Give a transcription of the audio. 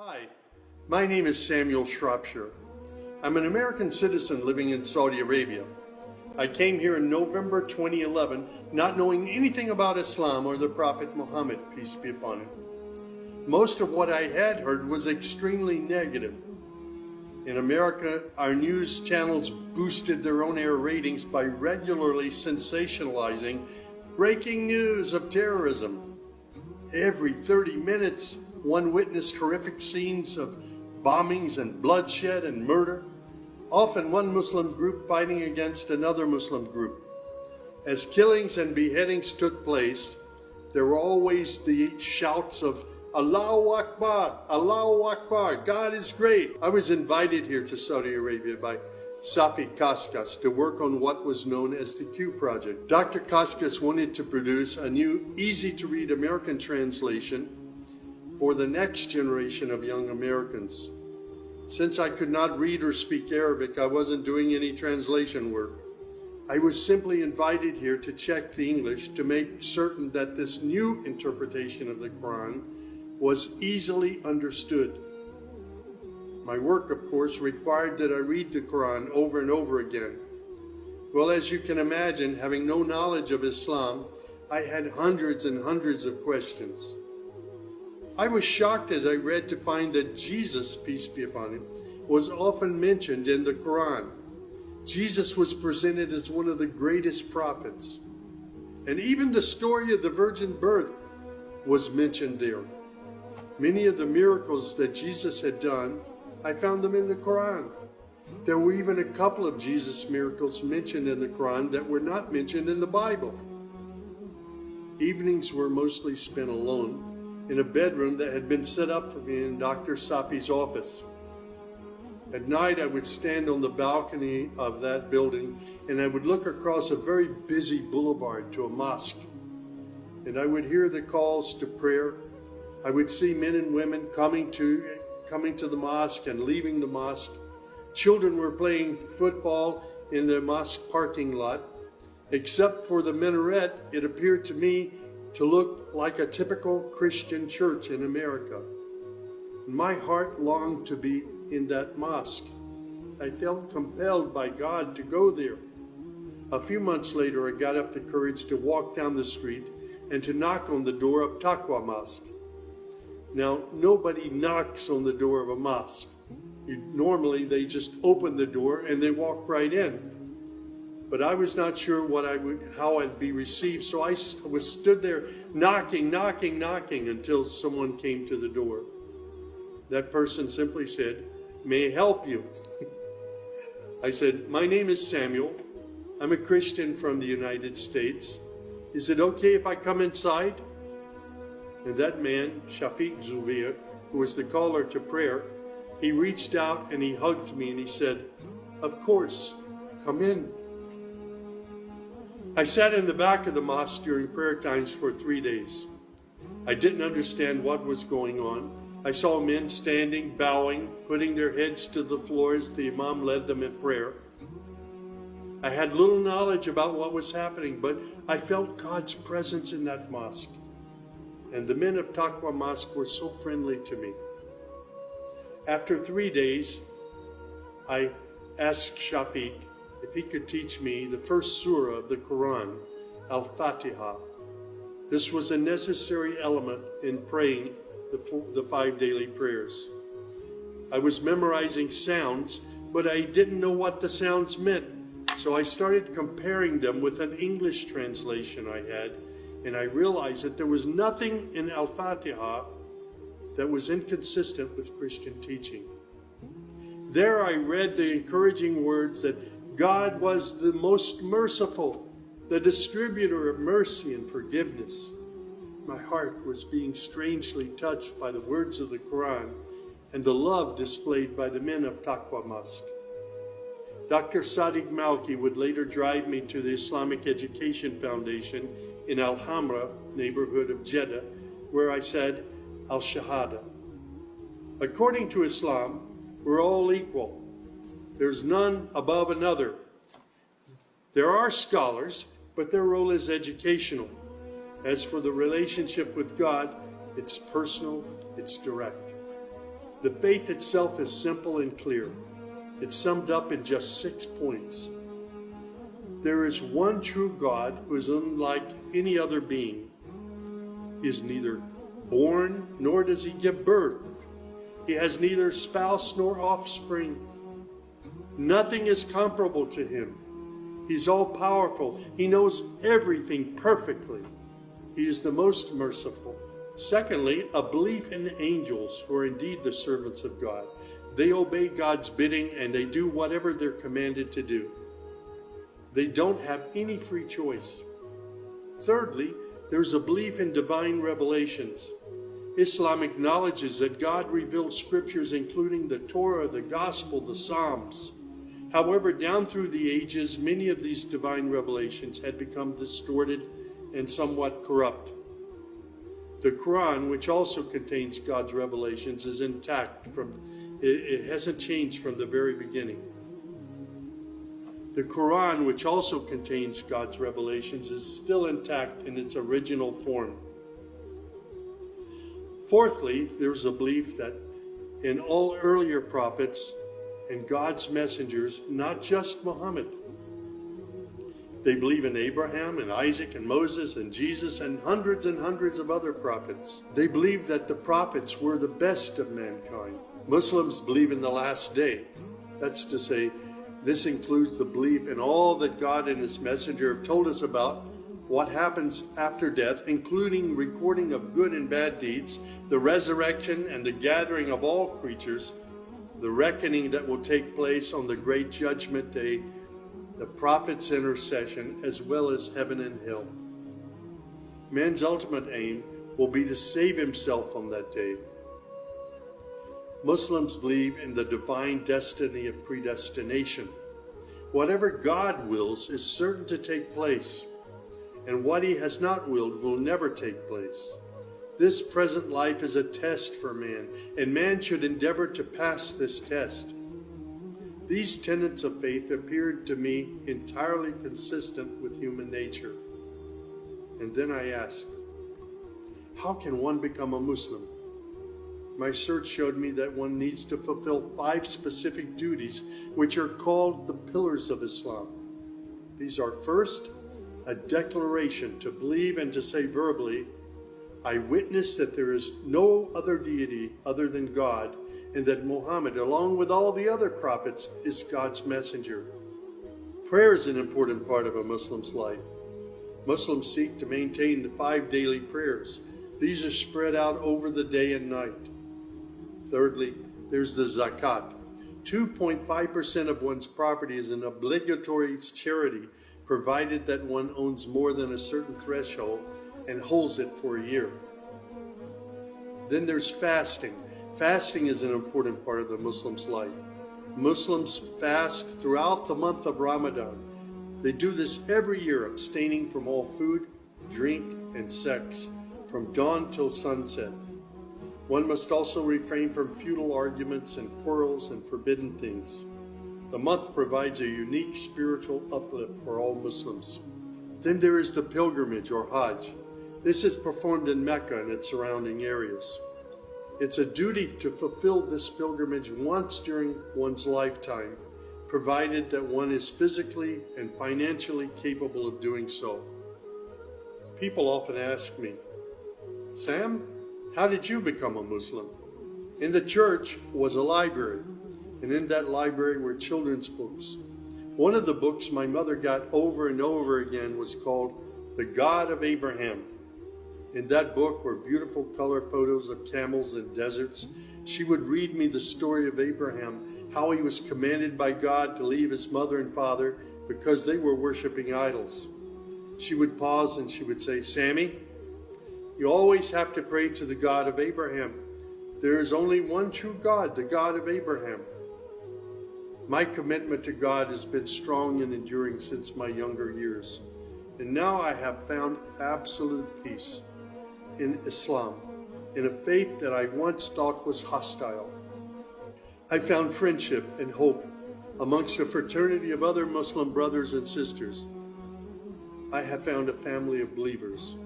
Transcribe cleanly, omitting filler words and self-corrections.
Hi, my name is Samuel Shropshire. I'm an American citizen living in Saudi Arabia. I came here in November 2011, not knowing anything about Islam or the Prophet Muhammad, peace be upon him. Most of what I had heard was extremely negative. In America, our news channels boosted their on-air ratings by regularly sensationalizing breaking news of terrorism. Every 30 minutes, one witnessed horrific scenes of bombings and bloodshed and murder, often one Muslim group fighting against another Muslim group. As killings and beheadings took place, there were always the shouts of Allahu Akbar, Allahu Akbar, God is great. I was invited here to Saudi Arabia by Safi Kaskas to work on what was known as the Q Project. Dr. Kaskas wanted to produce a new, easy-to-read American translation for the next generation of young Americans. Since I could not read or speak Arabic, I wasn't doing any translation work. I was simply invited here to check the English to make certain that this new interpretation of the Quran was easily understood. My work, of course, required that I read the Quran over and over again. Well, as you can imagine, having no knowledge of Islam, I had hundreds and hundreds of questions. I was shocked as I read to find that Jesus, peace be upon him, was often mentioned in the Quran. Jesus was presented as one of the greatest prophets. And even the story of the virgin birth was mentioned there. Many of the miracles that Jesus had done, I found them in the Quran. There were even a couple of Jesus miracles mentioned in the Quran that were not mentioned in the Bible. Evenings were mostly spent alone in a bedroom that had been set up for me in Dr. Safi's office. At night, I would stand on the balcony of that building and I would look across a very busy boulevard to a mosque. And I would hear the calls to prayer. I would see men and women coming to the mosque and leaving the mosque. Children were playing football in the mosque parking lot. Except for the minaret, it appeared to me to look like a typical Christian church in America. My heart longed to be in that mosque. I felt compelled by God to go there. A few months later, I got up the courage to walk down the street and to knock on the door of Taqwa Mosque. Now, nobody knocks on the door of a mosque. Normally, they just open the door and they walk right in. But I was not sure how I'd be received, so I stood there knocking until someone came to the door. That person simply said, "May I help you?" I said, "My name is Samuel. I'm a Christian from the United States. Is it okay if I come inside?" And that man, Shafiq Zubir, who was the caller to prayer, he reached out and he hugged me and he said, "Of course, come in." I sat in the back of the mosque during prayer times for 3 days. I didn't understand what was going on. I saw men standing, bowing, putting their heads to the floor as the Imam led them in prayer. I had little knowledge about what was happening, but I felt God's presence in that mosque. And the men of Taqwa Mosque were so friendly to me. After 3 days, I asked Shafiq if he could teach me the first surah of the Quran, Al-Fatiha. This was a necessary element in praying the 5 daily prayers. I was memorizing sounds, but I didn't know what the sounds meant. So I started comparing them with an English translation I had, and I realized that there was nothing in Al-Fatiha that was inconsistent with Christian teaching. There I read the encouraging words that God was the most merciful, the distributor of mercy and forgiveness. My heart was being strangely touched by the words of the Quran and the love displayed by the men of Taqwa Mosque. Dr. Sadiq Malki would later drive me to the Islamic Education Foundation in Al-Hamra neighborhood of Jeddah, where I said Al-Shahada. According to Islam, we're all equal. There's none above another. There are scholars, but their role is educational. As for the relationship with God, it's personal, it's direct. The faith itself is simple and clear. It's summed up in just 6 points. There is one true God who is unlike any other being. He is neither born nor does he give birth. He has neither spouse nor offspring. Nothing is comparable to him. He's all powerful. He knows everything perfectly. He is the most merciful. Secondly, a belief in angels who are indeed the servants of God. They obey God's bidding and they do whatever they're commanded to do. They don't have any free choice. Thirdly, there's a belief in divine revelations. Islam acknowledges that God revealed scriptures including the Torah, the Gospel, the Psalms. However, down through the ages, many of these divine revelations had become distorted and somewhat corrupt. The Quran, which also contains God's revelations, is intact. It hasn't changed from the very beginning. The Quran, which also contains God's revelations, is still intact in its original form. Fourthly, there's a belief that in all earlier prophets and God's messengers, not just Muhammad. They believe in Abraham and Isaac and Moses and Jesus and hundreds of other prophets. They believe that the prophets were the best of mankind. Muslims believe in the last day. That's to say, this includes the belief in all that God and his messenger have told us about what happens after death, including recording of good and bad deeds, the resurrection and the gathering of all creatures, the reckoning that will take place on the great judgment day, the prophet's intercession, as well as heaven and hell. Man's ultimate aim will be to save himself on that day. Muslims believe in the divine destiny of predestination. Whatever God wills is certain to take place, and what he has not willed will never take place. This present life is a test for man, and man should endeavor to pass this test. These tenets of faith appeared to me entirely consistent with human nature. And then I asked, how can one become a Muslim? My search showed me that one needs to fulfill 5 specific duties, which are called the pillars of Islam. These are: first, a declaration to believe and to say verbally, I witness that there is no other deity other than God, and that Muhammad, along with all the other prophets, is God's messenger. Prayer is an important part of a Muslim's life. Muslims seek to maintain the 5 daily prayers. These are spread out over the day and night. Thirdly, there's the zakat. 2.5% of one's property is an obligatory charity, provided that one owns more than a certain threshold and holds it for a year. Then there's fasting. Fasting is an important part of the Muslim's life. Muslims fast throughout the month of Ramadan. They do this every year, abstaining from all food, drink, and sex, from dawn till sunset. One must also refrain from futile arguments and quarrels and forbidden things. The month provides a unique spiritual uplift for all Muslims. Then there is the pilgrimage or Hajj. This is performed in Mecca and its surrounding areas. It's a duty to fulfill this pilgrimage once during one's lifetime, provided that one is physically and financially capable of doing so. People often ask me, Sam, how did you become a Muslim? In the church was a library, and in that library were children's books. One of the books my mother got over and over again was called The God of Abraham. In that book were beautiful color photos of camels and deserts. She would read me the story of Abraham, how he was commanded by God to leave his mother and father because they were worshiping idols. She would pause and she would say, Sammy, you always have to pray to the God of Abraham. There is only one true God, the God of Abraham. My commitment to God has been strong and enduring since my younger years. And now I have found absolute peace in Islam, in a faith that I once thought was hostile. I found friendship and hope amongst a fraternity of other Muslim brothers and sisters. I have found a family of believers.